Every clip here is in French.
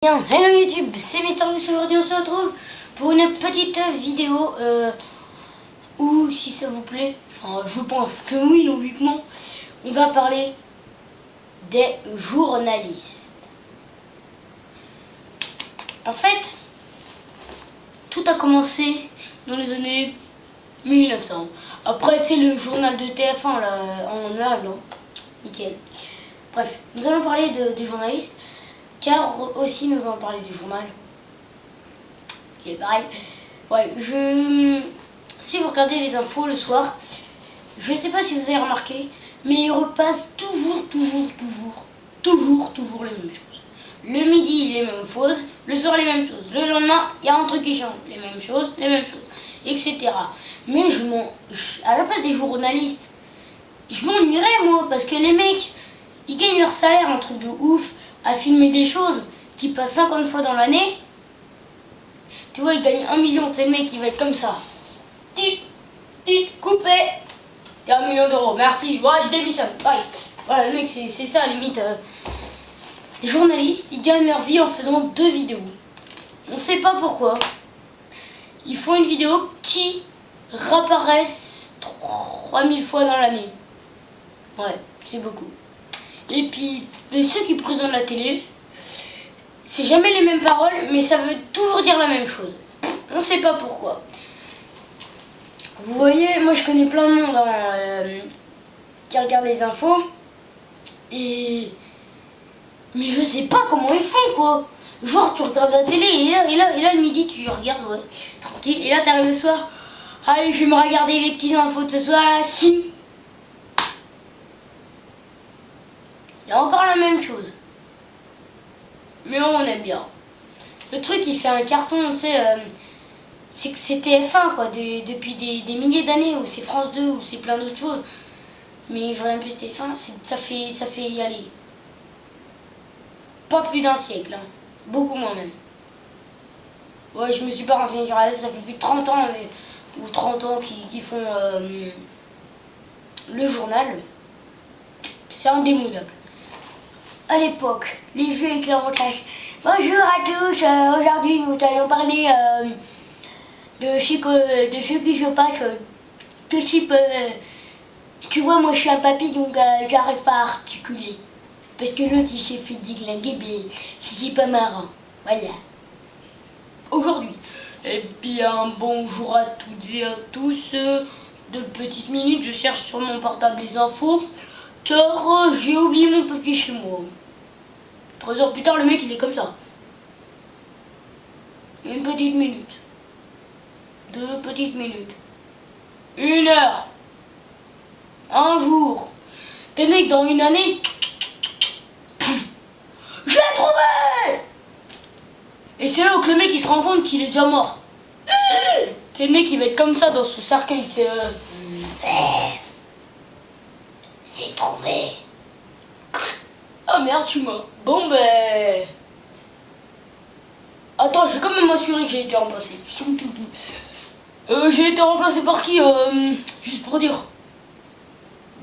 Bien, hello YouTube, c'est Mister-Luce. Aujourd'hui on se retrouve pour une petite vidéo où, si ça vous plaît, enfin je pense que oui, logiquement, on va parler des journalistes. En fait, tout a commencé dans les années 1900. Après, tu sais, le journal de TF1 là, en noir et blanc, nickel. Bref, nous allons parler des journalistes. Car aussi nous allons parler du journal, qui est pareil. Ouais, si vous regardez les infos le soir, je sais pas si vous avez remarqué, mais ils repassent toujours les mêmes choses. Le midi, les mêmes choses, le soir, les mêmes choses. Le lendemain, il y a un truc qui change, les mêmes choses, etc. Mais à la place des journalistes, je m'ennuierais moi, parce que les mecs, ils gagnent leur salaire, un truc de ouf, à filmer des choses qui passent 50 fois dans l'année. Tu vois, il gagne 1 million, c'est le mec qui va être comme ça. Coupé. T'es 1 million d'euros, merci, ouais, je démissionne, bye. Voilà, le mec, c'est ça, limite. Les journalistes, ils gagnent leur vie en faisant 2 vidéos. On sait pas pourquoi. Ils font une vidéo qui réapparaissent 3000 fois dans l'année. Ouais, c'est beaucoup. Et puis, ceux qui présentent la télé, c'est jamais les mêmes paroles, mais ça veut toujours dire la même chose. On ne sait pas pourquoi. Vous voyez, moi je connais plein de monde qui regarde les infos, mais je sais pas comment ils font quoi. Genre tu regardes la télé et là le midi tu regardes, ouais, tranquille, et là t'arrives le soir, allez je vais me regarder les petites infos de ce soir là, c'est encore la même chose. Mais on aime bien. Le truc qui fait un carton, tu sais, c'est que c'est TF1 quoi, depuis des milliers d'années, ou c'est France 2, ou c'est plein d'autres choses. Mais je reviens plus TF1, ça fait y aller. Pas plus d'un siècle, hein. Beaucoup moins même. Ouais, je me suis pas renseigné sur la tête, ça fait plus de 30 ans, ou 30 ans qui font le journal. C'est indémodable. À l'époque, les jeux avec leur montage. Bonjour à tous, aujourd'hui nous allons parler de ce qui se passe de type, tu vois, moi je suis un papy donc j'arrive pas à articuler. Parce que l'autre il s'est fait déglinguer, mais c'est pas marrant. Voilà. Aujourd'hui, eh bien bonjour à toutes et à tous. De petites minutes, je cherche sur mon portable les infos. Car j'ai oublié mon papier chez moi. 3 heures plus tard, le mec il est comme ça. Une petite minute. 2 petites minutes. 1 heure. 1 jour. T'es le mec dans une année. Je l'ai trouvé. Et c'est là où le mec il se rend compte qu'il est déjà mort. T'es le mec il va être comme ça dans son cercueil. C'est trouvé. Ah merde, tu m'as. Bon ben. Attends, je vais quand même m'assurer que j'ai été remplacé. J'ai été remplacé par qui juste pour dire.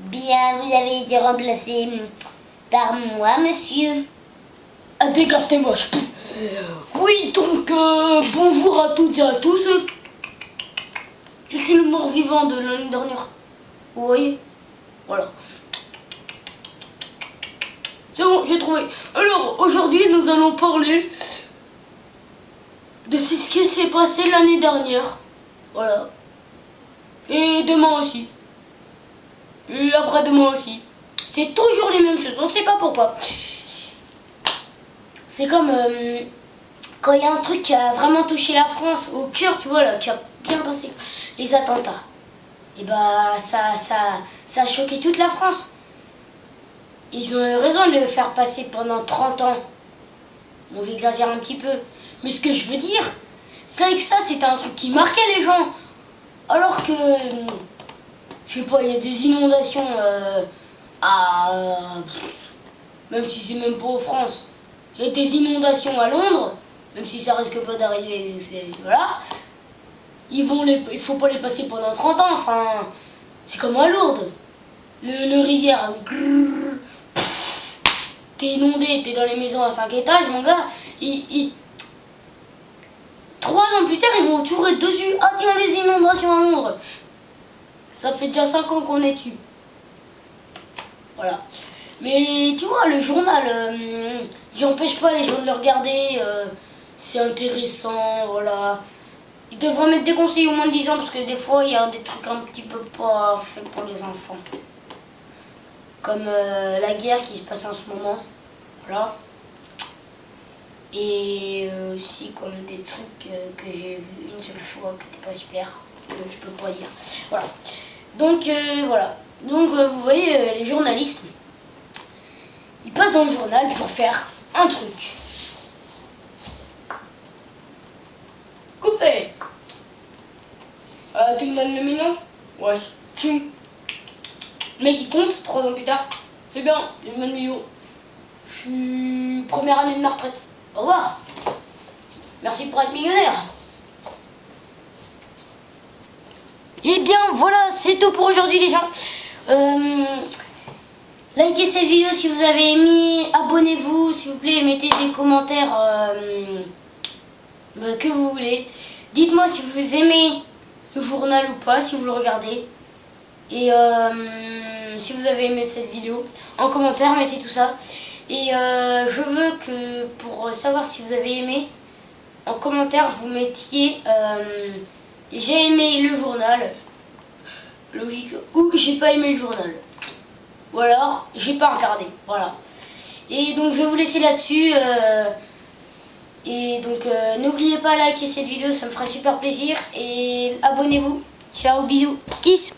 Bien, vous avez été remplacé par moi, monsieur. Ah, dégage-moi. Oui, donc bonjour à toutes et à tous. Je suis le mort-vivant de l'année dernière. Vous voyez? Voilà. C'est bon, j'ai trouvé. Alors, aujourd'hui, nous allons parler de ce qui s'est passé l'année dernière. Voilà. Et demain aussi. Et après-demain aussi. C'est toujours les mêmes choses. On ne sait pas pourquoi. C'est comme quand il y a un truc qui a vraiment touché la France au cœur, tu vois, là, qui a bien passé. Les attentats. Et bah, ça a choqué toute la France. Ils ont eu raison de le faire passer pendant 30 ans. Bon, j'exagère un petit peu. Mais ce que je veux dire, c'est que ça, c'était un truc qui marquait les gens. Alors que, je sais pas, il y a des inondations même si c'est même pas en France. Il y a des inondations à Londres, même si ça risque pas d'arriver, voilà. Il faut pas les passer pendant 30 ans, enfin, c'est comme à Lourdes. Le rivière, t'es inondé, t'es dans les maisons à 5 étages, mon gars, 3 ans plus tard, ils vont tirer dessus. Ah tiens, les inondations à Londres. Ça fait déjà 5 ans qu'on est dessus. Voilà. Mais tu vois, le journal, j'empêche pas les gens de le regarder. C'est intéressant, voilà. Ils devraient mettre des conseils au moins de 10 ans parce que des fois, il y a des trucs un petit peu pas faits pour les enfants. Comme la guerre qui se passe en ce moment. Voilà. Et aussi comme des trucs que j'ai vu une seule fois qui n'étaient pas super, que je peux pas dire. Voilà. Donc voilà. Donc vous voyez, les journalistes, ils passent dans le journal pour faire un truc. Coupé. Tu me donnes le mignon? Ouais. Le mec il compte 3 ans plus tard. C'est bien, j'ai le même million. Je suis première année de ma retraite. Au revoir. Merci pour être millionnaire. Et bien voilà, c'est tout pour aujourd'hui les gens. Likez cette vidéo si vous avez aimé. Abonnez-vous s'il vous plaît. Mettez des commentaires que vous voulez. Dites-moi si vous aimez le journal ou pas, si vous le regardez. Et si vous avez aimé cette vidéo, en commentaire, mettez tout ça. Et je veux que, pour savoir si vous avez aimé, en commentaire, vous mettiez j'ai aimé le journal, logique, ou j'ai pas aimé le journal. Ou alors, j'ai pas regardé, voilà. Et donc, je vais vous laisser là-dessus. Et donc, n'oubliez pas de liker cette vidéo, ça me ferait super plaisir. Et abonnez-vous. Ciao, bisous, kiss.